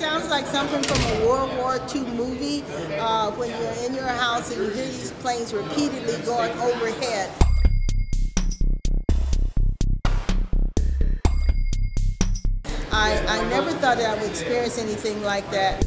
sounds like something from a World War II movie when you're in your house and you hear these planes repeatedly going overhead. I never thought that I would experience anything like that.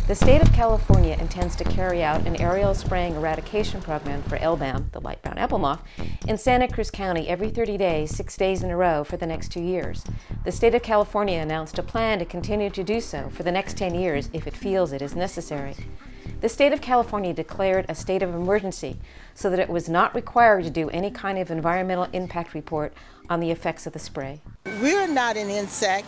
The state of California intends to carry out an aerial spraying eradication program for LBAM, the Light Brown Apple Moth, in Santa Cruz County every 30 days, 6 days in a row for the next 2 years. The state of California announced a plan to continue to do so for the next 10 years if it feels it is necessary. The state of California declared a state of emergency so that it was not required to do any kind of environmental impact report on the effects of the spray. We're not an insect.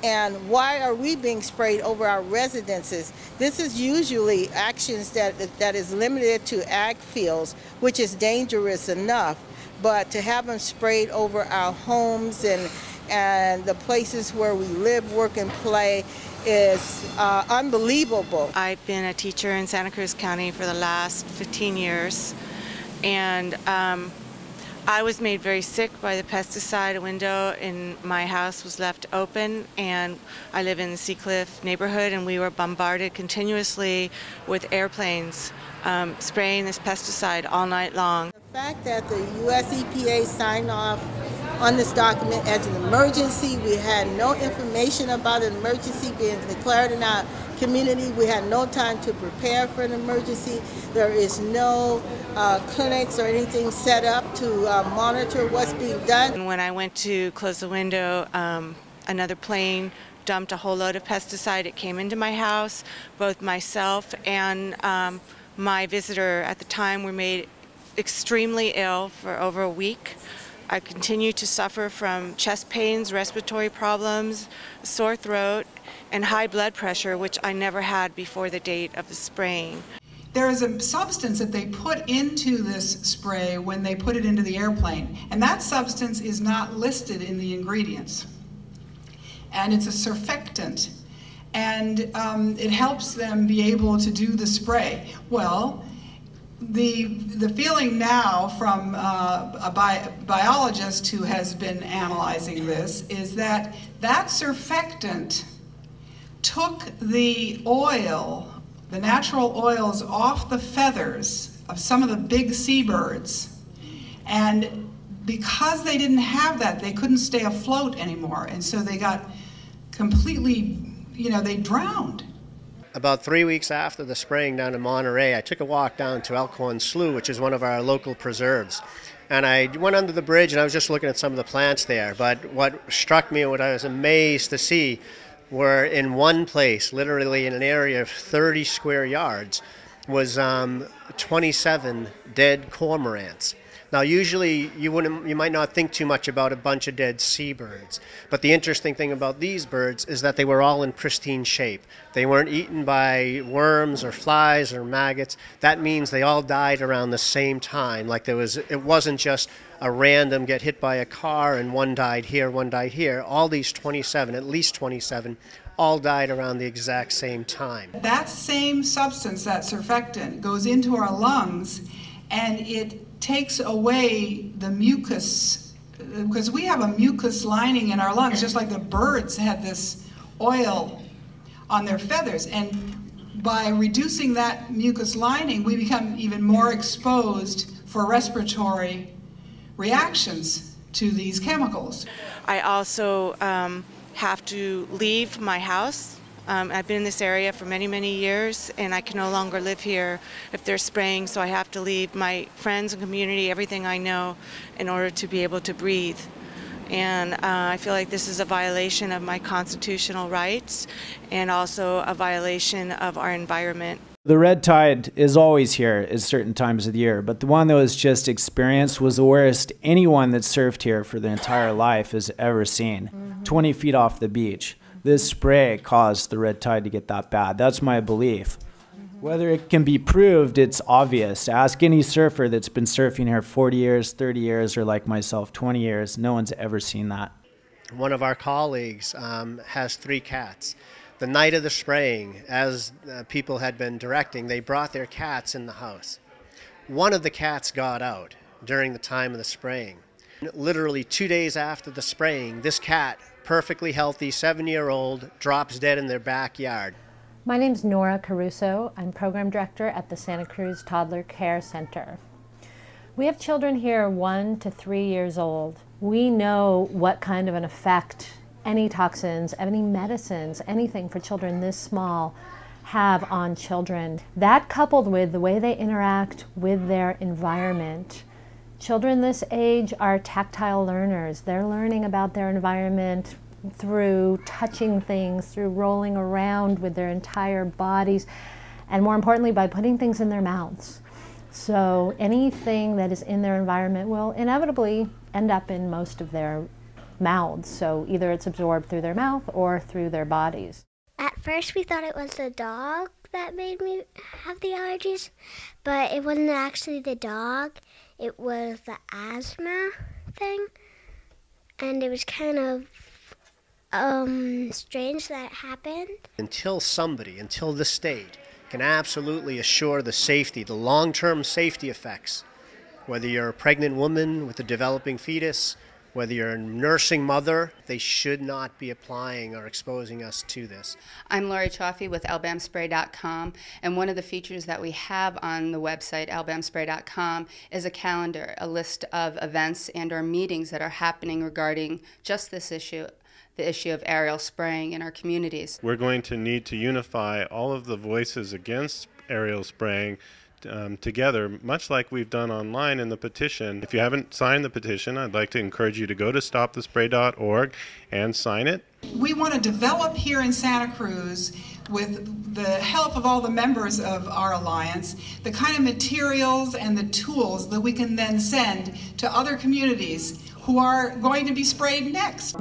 And why are we being sprayed over our residences? This is usually actions that is limited to ag fields, which is dangerous enough. But to have them sprayed over our homes and the places where we live, work, and play is unbelievable. I've been a teacher in Santa Cruz County for the last 15 years, and I was made very sick by the pesticide. A window in my house was left open, and I live in the Seacliff neighborhood, and we were bombarded continuously with airplanes spraying this pesticide all night long. The fact that the U.S. EPA signed off on this document as an emergency, we had no information about an emergency being declared in our community. We had no time to prepare for an emergency. There is no clinics or anything set up to monitor what's being done. And when I went to close the window, another plane dumped a whole load of pesticide. It came into my house. Both myself and my visitor at the time were made extremely ill for over a week. I continue to suffer from chest pains, respiratory problems, sore throat, and high blood pressure, which I never had before the date of the spraying. There is a substance that they put into this spray when they put it into the airplane, and that substance is not listed in the ingredients. And it's a surfactant, and it helps them be able to do the spray. Well, the feeling now from a biologist who has been analyzing this is that that surfactant took the oil, the natural oils, off the feathers of some of the big seabirds. And because they didn't have that, they couldn't stay afloat anymore. And so they got completely, they drowned. About 3 weeks after the spraying down in Monterey, I took a walk down to Elkhorn Slough, which is one of our local preserves. And I went under the bridge and I was just looking at some of the plants there. But what struck me and what I was amazed to see were in one place, literally in an area of 30 square yards, was 27 dead cormorants. Now, usually you might not think too much about a bunch of dead seabirds, but the interesting thing about these birds is that they were all in pristine shape. They weren't eaten by worms or flies or maggots. That means they all died around the same time. Like it wasn't just a random get hit by a car and one died here, one died here. All these 27, at least 27, all died around the exact same time. That same substance, that surfactant, goes into our lungs, and it takes away the mucus, because we have a mucus lining in our lungs, just like the birds had this oil on their feathers. And by reducing that mucus lining, we become even more exposed for respiratory reactions to these chemicals. I also have to leave my house. I've been in this area for many, many years, and I can no longer live here if they're spraying, so I have to leave my friends and community, everything I know, in order to be able to breathe. And I feel like this is a violation of my constitutional rights and also a violation of our environment. The red tide is always here at certain times of the year, but the one that was just experienced was the worst anyone that surfed here for their entire life has ever seen. 20 feet off the beach. This spray caused the red tide to get that bad. That's my belief. Whether it can be proved, it's obvious. Ask any surfer that's been surfing here 40 years, 30 years, or like myself, 20 years. No one's ever seen that. One of our colleagues has 3 cats. The night of the spraying, as people had been directing, they brought their cats in the house. One of the cats got out during the time of the spraying. Literally 2 days after the spraying, this cat, perfectly healthy, 7-year-old, drops dead in their backyard. My name's Nora Caruso. I'm Program Director at the Santa Cruz Toddler Care Center. We have children here 1 to 3 years old. We know what kind of an effect any toxins, any medicines, anything for children this small have on children. That coupled with the way they interact with their environment. Children this age are tactile learners. They're learning about their environment through touching things, through rolling around with their entire bodies, and more importantly, by putting things in their mouths. So anything that is in their environment will inevitably end up in most of their mouths. So either it's absorbed through their mouth or through their bodies. At first we thought it was the dog that made me have the allergies, but it wasn't actually the dog. It was the asthma thing, and it was kind of strange that it happened. Until the state can absolutely assure the safety, the long-term safety effects, whether you're a pregnant woman with a developing fetus, whether you're a nursing mother, they should not be applying or exposing us to this. I'm Lori Chaffee with LBAMspray.com, and one of the features that we have on the website, LBAMspray.com, is a calendar, a list of events and or meetings that are happening regarding just this issue, the issue of aerial spraying in our communities. We're going to need to unify all of the voices against aerial spraying together, much like we've done online in the petition. If you haven't signed the petition, I'd like to encourage you to go to stopthespray.org and sign it. We want to develop here in Santa Cruz, with the help of all the members of our alliance, the kind of materials and the tools that we can then send to other communities who are going to be sprayed next.